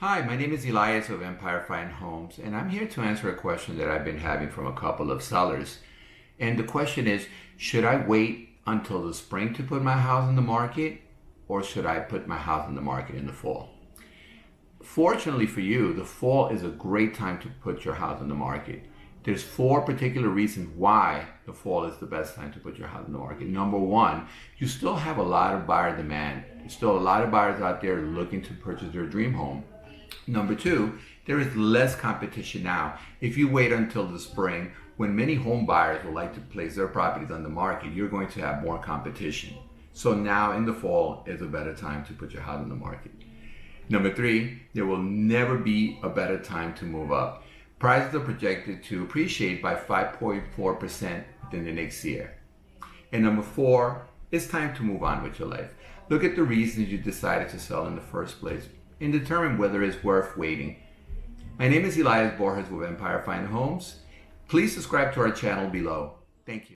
Hi, my name is Elias of Empire Fine Homes, and I'm here to answer a question that I've been having from a couple of sellers. And the question is, should I wait until the spring to put my house on the market, or should I put my house on the market in the fall? Fortunately for you, the fall is a great time to put your house on the market. There's four particular reasons why the fall is the best time to put your house on the market. Number one, you still have a lot of buyer demand. There's still a lot of buyers out there looking to purchase their dream home. Number two, there is less competition now. If you wait until the spring, when many home buyers would like to place their properties on the market, you're going to have more competition. So now in the fall is a better time to put your house on the market. Number three, there will never be a better time to move up. Prices are projected to appreciate by 5.4% within the next year. And number four, it's time to move on with your life. Look at the reasons you decided to sell in the first place and determine whether it's worth waiting. My name is Elias Borges with Empire Fine Homes. Please subscribe to our channel below. Thank you.